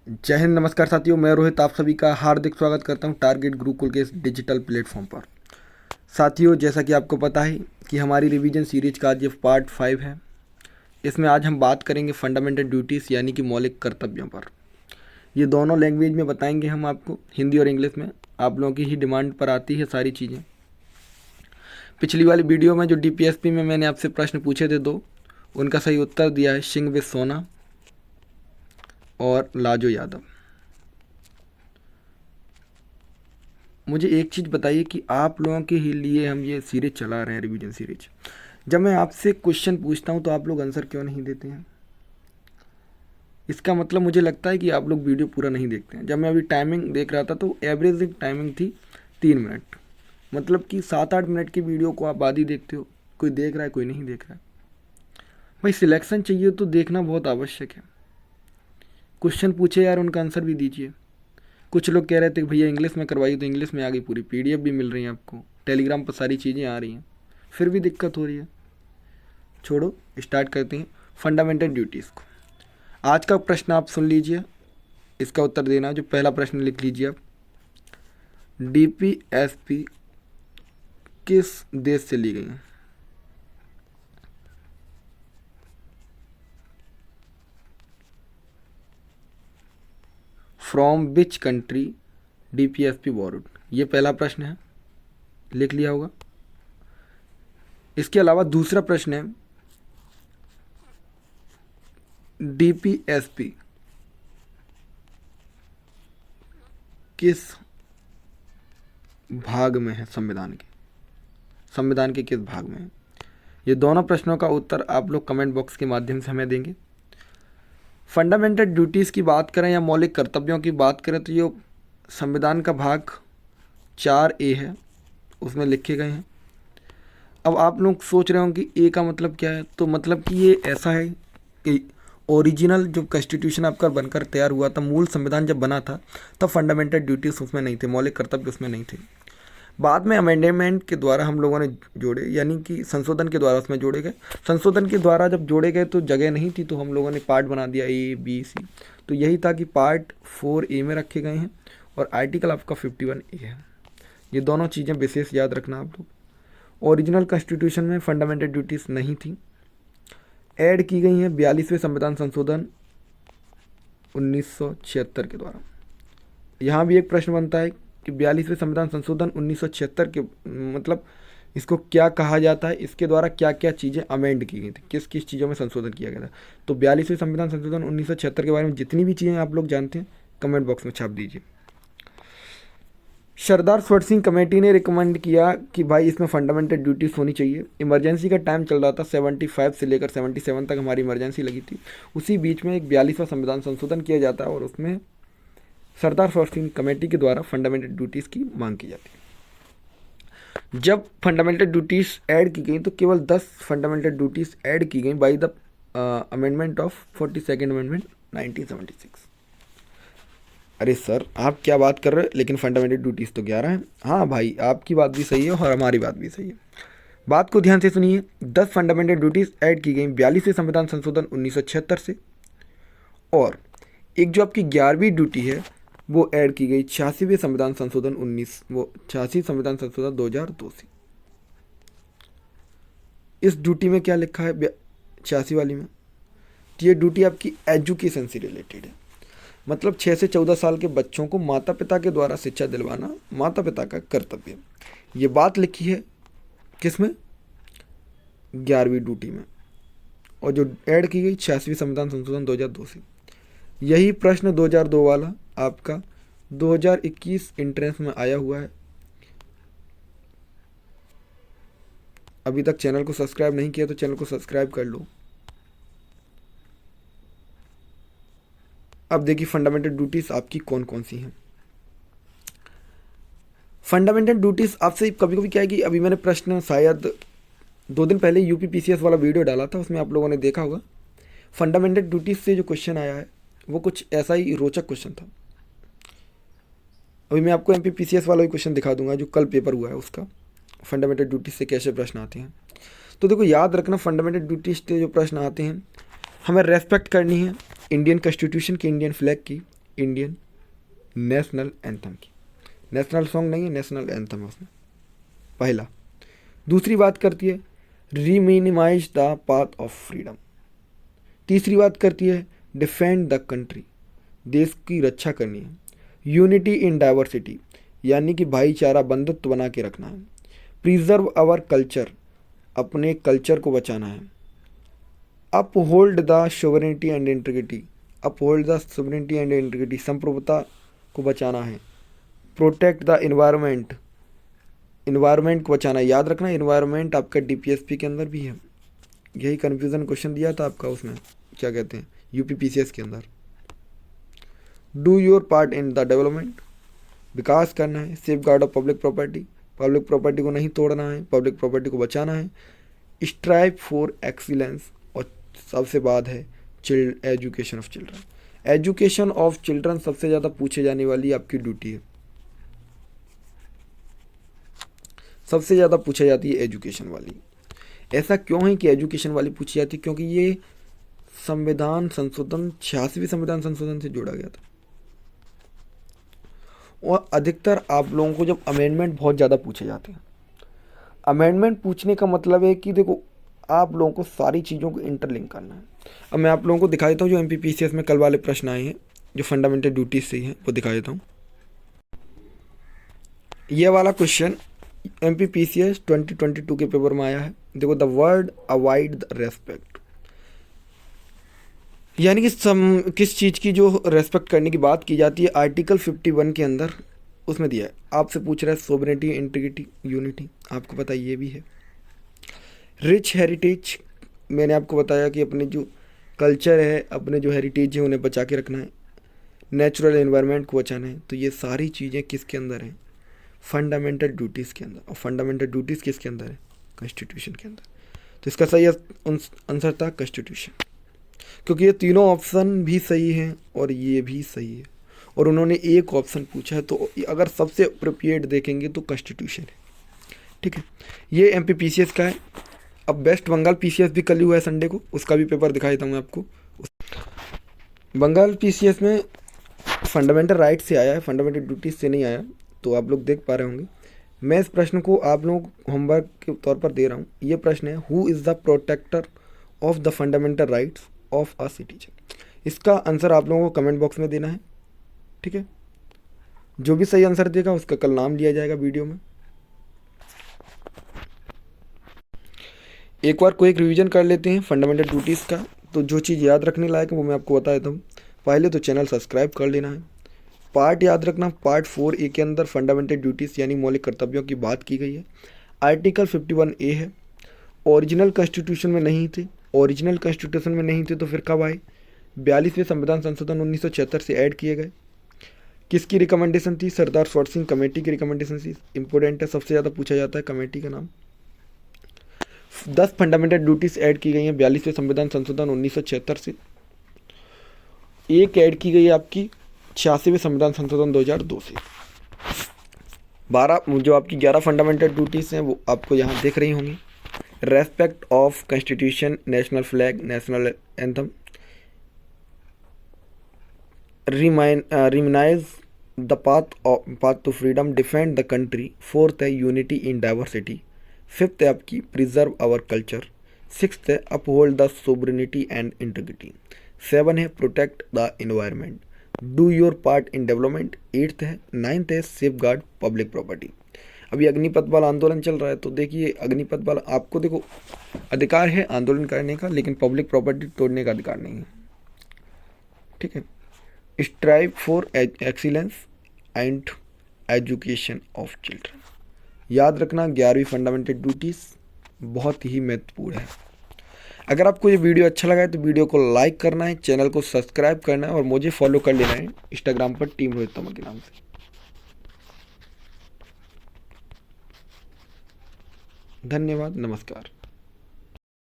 जय हिंद, नमस्कार साथियों। मैं रोहित आप सभी का हार्दिक स्वागत करता हूं टारगेट गुरुकुल के इस डिजिटल प्लेटफॉर्म पर। साथियों, जैसा कि आपको पता है कि हमारी रिवीजन सीरीज का आज ये पार्ट 5 है। इसमें आज हम बात करेंगे फंडामेंटल ड्यूटीज़ यानी कि मौलिक कर्तव्यों पर। ये दोनों लैंग्वेज में बताएंगे हम आपको, हिंदी और इंग्लिश में। आप लोगों की ही डिमांड पर आती है सारी चीज़ें। पिछली वाली वीडियो में जो डीपीएसपी में मैंने आपसे प्रश्न पूछे थे दो, उनका सही उत्तर दिया है सिंह विद सोना और लाजो यादव। मुझे एक चीज़ बताइए कि आप लोगों के ही लिए हम ये सीरीज चला रहे हैं, रिवीजन सीरीज। जब मैं आपसे क्वेश्चन पूछता हूँ तो आप लोग आंसर क्यों नहीं देते हैं? इसका मतलब मुझे लगता है कि आप लोग वीडियो पूरा नहीं देखते हैं। जब मैं अभी टाइमिंग देख रहा था तो एवरेज टाइमिंग थी 3 मिनट। मतलब कि 7-8 मिनट की वीडियो को आप आधी देखते हो। कोई देख रहा है, कोई नहीं देख रहा है। भाई सिलेक्शन चाहिए तो देखना बहुत आवश्यक है। क्वेश्चन पूछे यार, उनका आंसर भी दीजिए। कुछ लोग कह रहे थे कि भैया इंग्लिश में करवाइए, तो इंग्लिश में आ गई, पूरी पीडीएफ भी मिल रही है आपको, टेलीग्राम पर सारी चीज़ें आ रही हैं, फिर भी दिक्कत हो रही है। छोड़ो, स्टार्ट करते हैं फंडामेंटल ड्यूटीज़ को। आज का प्रश्न आप सुन लीजिए, इसका उत्तर देना। जो पहला प्रश्न लिख लीजिए आप, डीपीएसपी किस देश से ली गई है? From which country DPSP borrowed? ये पहला प्रश्न है, लिख लिया होगा। इसके अलावा दूसरा प्रश्न है, डीपीएसपी किस भाग में है संविधान के किस भाग में है? ये दोनों प्रश्नों का उत्तर आप लोग कमेंट बॉक्स के माध्यम से हमें देंगे। फंडामेंटल ड्यूटीज़ की बात करें या मौलिक कर्तव्यों की बात करें तो ये संविधान का भाग 4A है, उसमें लिखे गए हैं। अब आप लोग सोच रहे होंगे कि ए का मतलब क्या है। तो मतलब कि ये ऐसा है कि ओरिजिनल जो कॉन्स्टिट्यूशन आपका बनकर तैयार हुआ था, मूल संविधान जब बना था, तब फंडामेंटल ड्यूटीज़ उसमें नहीं थे, मौलिक कर्तव्य उसमें नहीं थे। बाद में अमेंडमेंट के द्वारा हम लोगों ने जोड़े, यानी कि संशोधन के द्वारा उसमें जोड़े गए। संशोधन के द्वारा जब जोड़े गए तो जगह नहीं थी, तो हम लोगों ने पार्ट बना दिया A, B, C। तो यही था कि पार्ट 4A में रखे गए हैं और आर्टिकल आपका 51A है। ये दोनों चीज़ें विशेष याद रखना आप लोग। ओरिजिनल कॉन्स्टिट्यूशन में फंडामेंटल ड्यूटीज़ नहीं थी, ऐड की गई हैं 42वें संविधान संशोधन 1976 के द्वारा। यहाँ भी एक प्रश्न बनता है कि 42वें संविधान संशोधन 1976 के मतलब इसको क्या कहा जाता है, इसके द्वारा क्या क्या चीज़ें अमेंड की गई थी, किस किस चीज़ों में संशोधन किया गया था। तो 42वें संविधान संशोधन 1976 के बारे में जितनी भी चीज़ें आप लोग जानते हैं कमेंट बॉक्स में छाप दीजिए। सरदार स्वर्ण सिंह कमेटी ने रिकमेंड किया कि भाई इसमें फंडामेंटल ड्यूटीज़ होनी चाहिए। इमरजेंसी का टाइम चल रहा था, 75 से लेकर 77 तक हमारी इमरजेंसी लगी थी। उसी बीच में एक 42वां संविधान संशोधन किया जाता है और उसमें सरदार स्वर्ण सिंह कमेटी के द्वारा फंडामेंटल ड्यूटीज़ की मांग की जाती है। जब फंडामेंटल ड्यूटीज़ ऐड की गई तो केवल 10 फंडामेंटल ड्यूटीज़ ऐड की गई by the amendment of 42nd amendment 1976। अरे सर, आप क्या बात कर रहे हो, लेकिन फंडामेंटल ड्यूटीज़ तो 11 हैं। हाँ भाई, आपकी बात भी सही है और हमारी बात भी सही है। बात को ध्यान से सुनिए। 10 फंडामेंटल ड्यूटीज़ ऐड की गई 42वें संविधान संशोधन 1976 से, और एक जो आपकी 11वीं ड्यूटी है वो ऐड की गई 86वें संविधान संशोधन 86 संविधान संशोधन 2002 से। इस ड्यूटी में क्या लिखा है 86 वाली में? तो ये ड्यूटी आपकी एजुकेशन से रिलेटेड है। मतलब 6 से 14 साल के बच्चों को माता पिता के द्वारा शिक्षा दिलवाना माता पिता का कर्तव्य है। ये बात लिखी है किस में? 11वीं ड्यूटी में, और जो ऐड की गई 86वीं संविधान संशोधन 2002 से। यही प्रश्न 2002 वाला आपका 2021 एंट्रेंस में आया हुआ है। अभी तक चैनल को सब्सक्राइब नहीं किया तो चैनल को सब्सक्राइब कर लो। अब देखिए फंडामेंटल ड्यूटीज़ आपकी कौन कौन सी हैं। फंडामेंटल ड्यूटीज़ आपसे कभी कभी क्या है कि अभी मैंने प्रश्न शायद 2 दिन पहले यूपीपीसीएस वाला वीडियो डाला था, उसमें आप लोगों ने देखा होगा। फंडामेंटल ड्यूटीज़ से जो क्वेश्चन आया है वो कुछ ऐसा ही रोचक क्वेश्चन था। अभी मैं आपको एमपीपीसीएस वाला भी क्वेश्चन दिखा दूंगा जो कल पेपर हुआ है उसका, फंडामेंटल ड्यूटीज़ से कैसे प्रश्न आते हैं। तो देखो याद रखना, फंडामेंटल ड्यूटीज़ से जो प्रश्न आते हैं, हमें रेस्पेक्ट करनी है इंडियन कॉन्स्टिट्यूशन की, इंडियन फ्लैग की, इंडियन नेशनल एंथम की। नेशनल सॉन्ग नहीं है, नेशनल एंथम है उसमें, पहला। दूसरी बात करती है रीमिनिमाइज द पाथ ऑफ फ्रीडम। तीसरी बात करती है डिफेंड द कंट्री, देश की रक्षा करनी है। यूनिटी इन डाइवर्सिटी, यानी कि भाईचारा बंधुत्व बना के रखना है। प्रिजर्व आवर कल्चर, अपने कल्चर को बचाना है। Uphold the sovereignty and integrity, uphold the sovereignty and integrity, संप्रभुता को बचाना है। प्रोटेक्ट द इन्वायरमेंट, इन्वायरमेंट को बचाना है। याद रखना इन्वायरमेंट आपका डीपीएसपी के अंदर भी है, यही कन्फ्यूज़न क्वेश्चन दिया था आपका उसमें, क्या कहते हैं, यूपीपीसीएस के अंदर। Do your part in the development, विकास करना है। Safeguard of public property, public property को नहीं तोड़ना है, पब्लिक प्रॉपर्टी को बचाना है। स्ट्राइव फॉर एक्सीलेंस, और सबसे बाद है education of children. Education of children सबसे ज़्यादा पूछे जाने वाली आपकी ड्यूटी है, सबसे ज़्यादा पूछा जाती है एजुकेशन वाली। ऐसा क्यों है कि एजुकेशन वाली पूछी जाती है? क्योंकि ये संविधान संशोधन 86वें संविधान संशोधन से जोड़ा गया था। और अधिकतर आप लोगों को जब अमेंडमेंट बहुत ज़्यादा पूछे जाते हैं, अमेंडमेंट पूछने का मतलब है कि देखो आप लोगों को सारी चीज़ों को इंटरलिंक करना है। अब मैं आप लोगों को दिखा देता हूँ जो एमपीपीसीएस में कल वाले प्रश्न आए हैं, जो फंडामेंटल ड्यूटीज से ही हैं, वो दिखा देता हूँ। ये वाला क्वेश्चन एमपीपीसीएस 2022 के पेपर में आया है। देखो, the word avoid the respect, यानी कि किस चीज़ की जो रेस्पेक्ट करने की बात की जाती है आर्टिकल 51 के अंदर, उसमें दिया है। आपसे पूछ रहा है सोवरेनिटी, इंटीग्रिटी, यूनिटी, आपको पता ये भी है। रिच हेरिटेज, मैंने आपको बताया कि अपने जो कल्चर है, अपने जो हेरिटेज है उन्हें बचा के रखना है। नेचुरल एनवायरनमेंट को बचाना है। तो ये सारी चीज़ें किसके अंदर हैं? फंडामेंटल ड्यूटीज़ के अंदर। और फंडामेंटल ड्यूटीज़ किसके अंदर है? कॉन्स्टिट्यूशन के अंदर। तो इसका सही आंसर था कॉन्स्टिट्यूशन, क्योंकि ये तीनों ऑप्शन भी सही हैं और ये भी सही है, और उन्होंने एक ऑप्शन पूछा है, तो अगर सबसे अप्रोप्रिएट देखेंगे तो कॉन्स्टिट्यूशन है। ठीक है, ये एमपीपीसीएस का है। अब वेस्ट बंगाल पीसीएस भी कल ही हुआ है संडे को, उसका भी पेपर दिखा देता हूँ मैं आपको। बंगाल पीसीएस में फंडामेंटल राइट से आया है, फंडामेंटल ड्यूटीज से नहीं आया, तो आप लोग देख पा रहे होंगे। मैं इस प्रश्न को आप लोगों को होमवर्क के तौर पर दे रहा हूँ। ये प्रश्न है, who is the protector of the fundamental rights of a citizen. इसका आंसर आप लोगों को कमेंट बॉक्स में देना है। ठीक है, जो भी सही आंसर देगा उसका कल नाम लिया जाएगा वीडियो में। एक बार को एक रिवीजन कर लेते हैं फंडामेंटल ड्यूटीज़ का। तो जो चीज़ याद रखने लायक है वो मैं आपको बता देता हूँ। पहले तो चैनल सब्सक्राइब कर लेना है। पार्ट याद रखना, पार्ट 4A के अंदर फंडामेंटल ड्यूटीज़ यानी मौलिक कर्तव्यों की बात की गई है। आर्टिकल 51A है, ओरिजिनल कॉन्स्टिट्यूशन में नहीं थे। ओरिजिनल कॉन्स्टिट्यूशन में नहीं थे तो फिर कब आए? 42वें संविधान संशोधन 1976 से ऐड किए गए। किसकी रिकमेंडेशन थी? सरदार स्वर्ण सिंह कमेटी की रिकमेंडेशन थी। इंपॉर्टेंट है, सबसे ज़्यादा पूछा जाता है कमेटी का नाम। 10 फंडामेंटल ड्यूटीज़ ऐड की गई हैं 42वें संविधान संशोधन 1976 से। एक ऐड की गई है आपकी 86वें संविधान संशोधन 2002 से। 12 जो आपकी 11 फंडामेंटल ड्यूटीज़ हैं वो आपको यहाँ देख रही होंगी। Respect of constitution, national flag, national anthem, reminisce the path to freedom, defend the country. 4th है यूनिटी इन डाइवर्सिटी। 5th है आपकी प्रिजर्व आवर कल्चर। 6th है uphold the sovereignty and integrity. 7 है protect the environment, do your part in development. 8th है। 9th है safe guard public property. अभी अग्निपथ वाला आंदोलन चल रहा है, तो देखिए अग्निपथ वाला आपको देखो अधिकार है आंदोलन करने का, लेकिन पब्लिक प्रॉपर्टी तोड़ने का अधिकार नहीं है। ठीक है, strive for excellence and education of children. याद रखना 11वीं फंडामेंटल ड्यूटीज़ बहुत ही महत्वपूर्ण है। अगर आपको ये वीडियो अच्छा लगा है तो वीडियो को लाइक करना है, चैनल को सब्सक्राइब करना है और मुझे फॉलो कर लेना है इंस्टाग्राम पर टीम रोहित तोमर के नाम से। धन्यवाद, नमस्कार।